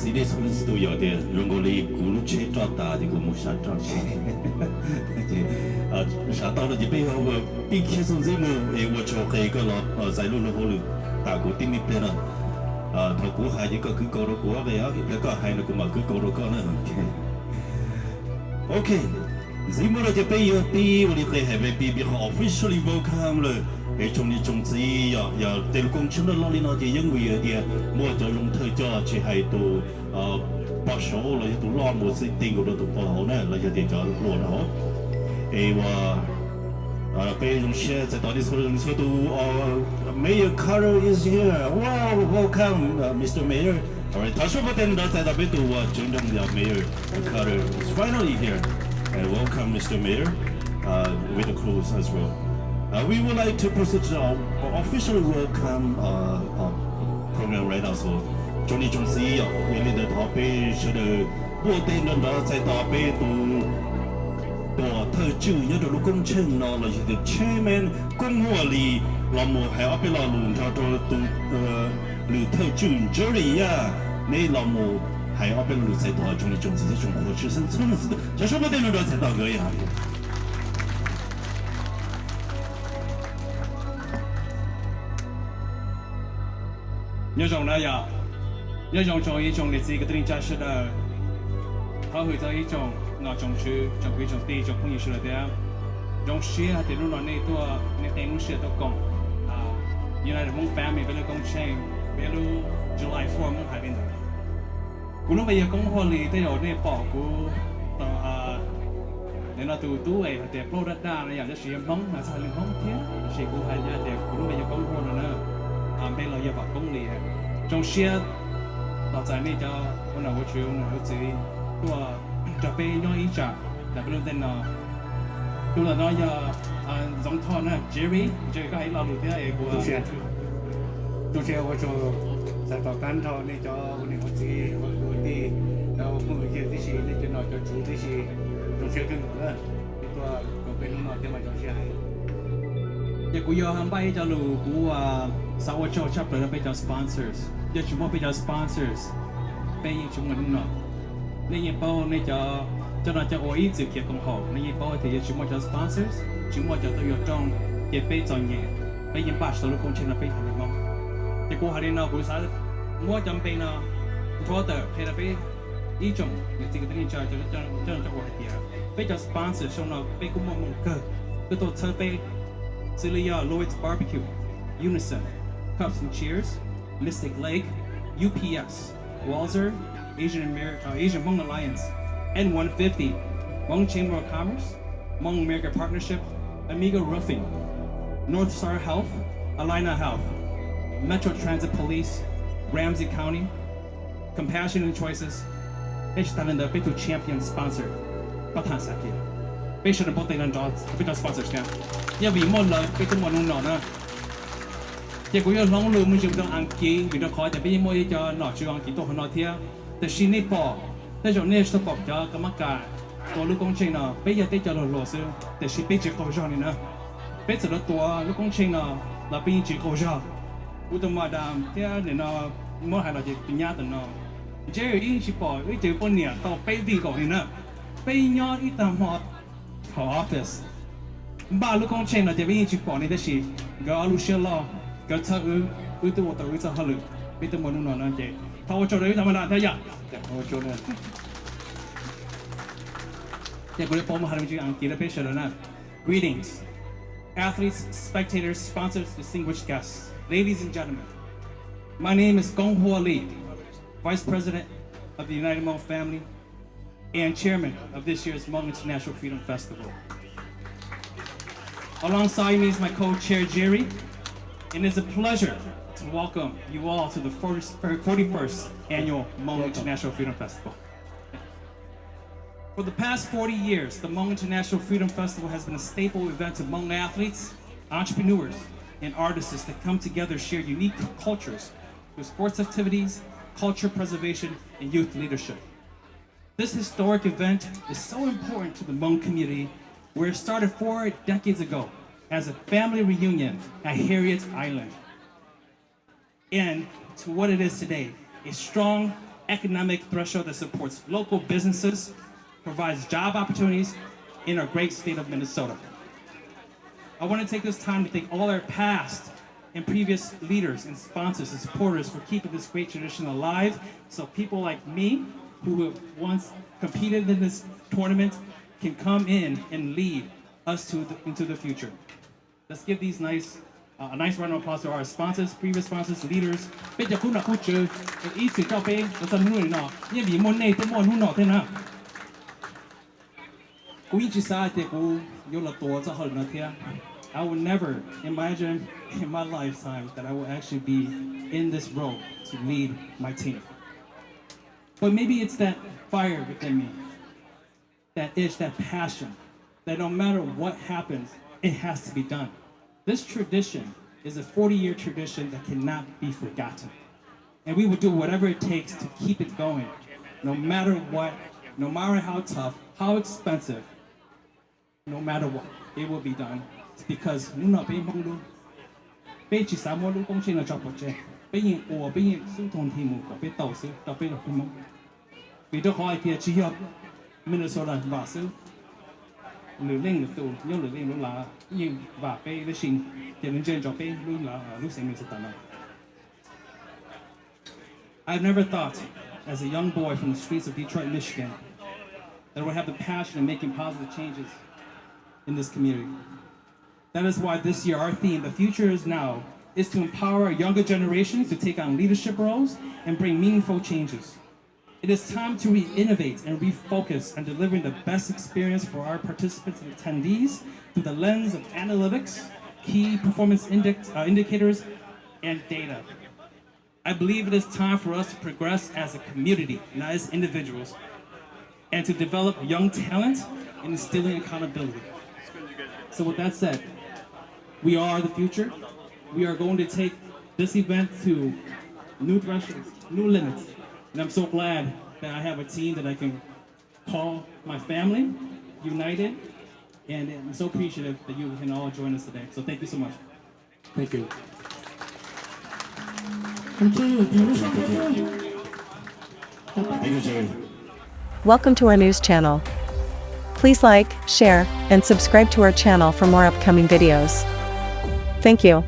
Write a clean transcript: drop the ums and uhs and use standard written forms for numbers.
sĩ đi xuống studio thì rong có lấy cú lúc chế cho ta thì cũng một sát cho chế sát tao là chỉ bây giờ bị khi xuống dưới mưa em cho cái là giải luôn là hồ lửa ta cũng tìm biết là thằng cú hai thì có cứ câu đó cú về á cái có hai là cũng mà cứ câu đó có nữa ok dưới mưa là chỉ bây giờ đi vào đi cái hệ về bị họ officially welcome rồi để trong đi trong gì giờ từ công chúng nó lo đi nó chỉ những người ở địa mua cho lông thời cho chỉ hay tụ bảo số là tụ lo một sự tình của tụ bảo hộ này là giờ tiền cho luôn đó và bây giờ share sẽ tới số tụ Mayor Carter is here wow welcome Mr. Mayor alright 다시 한번 더 대답해 또 정정자 Mayor Carter is finally here and welcome Mr. Mayor with the crews as well. We would like to proceed to our official welcome program right now. So, Johnny Jonesy, we need the topic should bộ tên đó sẽ topic to thời chữ nhớ được lúc công trình nó là the chairman công hòa lì là một hệ ở bên là luôn cho từ từ thời chữ jury à nên là một hệ ở bên luôn sẽ toa Johnny Jonesy sẽ trong cuộc chiến sinh存的，就什么tên đó sẽ toa cái gì nhớ trong này à nhớ trong ý trong lịch sử cái tình trạng是的他会在一种那种区trong cái trong地trong không nhiều là thế trong xe thì lúc đó này tôi này tên lúc xe tôi còn như là mong family bây giờ công trình bây giờ July 4 mong hai bên rồi cũng lúc bây giờ công hội thì tôi này bỏ của nên là từ tuổi ấy thì pro đất đai này giờ sẽ mong là sao liên mong thế sẽ cũng hay là thì cũng lúc bây giờ công hội rồi nữa bây giờ vào công lý trong xe tạo ra này cho con nào có chuyện nào có gì tôi cho bé nói ý trả là bây giờ tên là tôi là nói giờ giống thon á Jerry có hay làm được thế này của tôi sẽ có cho sản phẩm cán thon này cho con này có gì có đi đâu cũng phải chơi gì này cho nó cho chú gì trong xe cái nữa tôi có bên nó thế mà trong xe này giờ cũng giờ hàng bay cho lù của Sao cho chapter là bây giờ sponsors, giờ chúng ta bây giờ sponsors, bây giờ chúng mình nó, nên như bao nên cho nó cho oi dự kiến công hộ, nên như bao thì giờ chúng ta cho sponsors, chúng ta cho tôi ở trong cái bây giờ nhẹ, bây giờ bắt đầu công trình là bây giờ này mong, thì cô hari nào cũng sẽ mua trong bây nó, cho tờ hay là bây ý trong những gì cái cho nó oi thì bây giờ sponsors trong nó bây cũng mong cơ, cứ tôi chơi bây xử lý Lloyd's Barbecue, Unison. Cups and Cheers, Mystic Lake, UPS, Walzer, Asian Hmong Alliance, N150, Hmong Chamber of Commerce, Hmong America Partnership, Amigo Roofing, North Star Health, Alina Health, Metro Transit Police, Ramsey County, Compassionate Choices, H-Talent the Bitu Champion sponsor, Batan Sakia. Based on the both and dots, Bitu sponsors now. Yeah, we more love, Bitu Monuna. Giờ cũng như long lưu mình dùng trong ăn kỹ vì nó khóแต่bây giờ mua cho nó chịu ăn kỹตัวของnó thếแต่ชิ้นนี้ปอแต่จนนี้จะบอกchoกรรมการตัวลูกcông trình nó bây giờ tới cho nó sưแต่ชิ้นbây giờ cầu cho này nữa bây giờตัวลูกcông trình nó là bây giờ cầu cho u tụi mà đam thế nên nó mua hàng là chỉ bị nhát tụi nó chứ ý chỉ bỏ ý chỉ bỏ nhẹ tao bây vì cầu này nữa bây nhát ý tao họ office baลูกcông trình là chỉ bây giờ chỉ bỏ này để chỉ cái lúc xưa lo cái thợ tôi tôi sẽ học được biết tôi muốn nói gì thao cho đấy làm nào thế nhỉ thao cho đấy giờ tôi bỏ một hai mươi anh kia là biết rồi nè greetings athletes spectators sponsors distinguished guests ladies and gentlemen my name is Gong Hua Lee Vice President of the United Hmong Family and Chairman of this year's Hmong International Freedom Festival alongside me is my co-chair Jerry. And it's a pleasure to welcome you all to the 41st Annual Hmong International Freedom Festival. For the past 40 years, the Hmong International Freedom Festival has been a staple event of Hmong athletes, entrepreneurs, and artists that come together share unique cultures through sports activities, culture preservation, and youth leadership. This historic event is so important to the Hmong community, where it started 4 decades ago as a family reunion at Harriet's Island, and to what it is today, a strong, economic threshold that supports local businesses, provides job opportunities in our great state of Minnesota. I want to take this time to thank all our past and previous leaders and sponsors and supporters for keeping this great tradition alive, so people like me, who have once competed in this tournament, can come in and lead us into the future. Let's give these a nice round of applause to our sponsors, previous sponsors, leaders. Bây giờ cũng là khu trừ, ý chỉ cho bên, nó tầm nuôi nọ, nhưng vì môn này tới môn nọ thế nào? Cú ý chỉ sai thì cú yêu là tổ cho hơn nữa thế. I would never imagine in my lifetime that I will actually be in this role to lead my team. But maybe it's that fire within me, that itch, that passion, that no matter what happens, it has to be done. This tradition is a 40-year tradition that cannot be forgotten. And we will do whatever it takes to keep it going, no matter what, no matter how tough, how expensive, no matter what, it will be done. It's because nuna be monglu, be chỉ sáu mốt công trình là chọc bậc trẻ, be những ủa be những sự thôn thì mù có be tàu sư, tàu be được mong. Vì đó hỏi thì chỉ học Minnesota và sư. Lửa lên được tù, nhớ lửa lên lúc là nhưng và bé với xin thì nên chơi cho bé lúc là lúc sinh mình sẽ tận. I've never thought, as a young boy from the streets of Detroit, Michigan, that I would have the passion of making positive changes in this community. That is why this year our theme, "The Future is Now," is to empower our younger generations to take on leadership roles and bring meaningful changes. It is time to re-innovate and refocus on delivering the best experience for our participants and attendees through the lens of analytics, key performance indicators, and data. I believe it is time for us to progress as a community, not as individuals, and to develop young talent and instilling accountability. So with that said, we are the future. We are going to take this event to new thresholds, new limits. And I'm so glad that I have a team that I can call my family, united, and I'm so appreciative that you can all join us today. So thank you so much. Thank you. Thank you, Jerry. Welcome to our news channel. Please like, share, and subscribe to our channel for more upcoming videos. Thank you.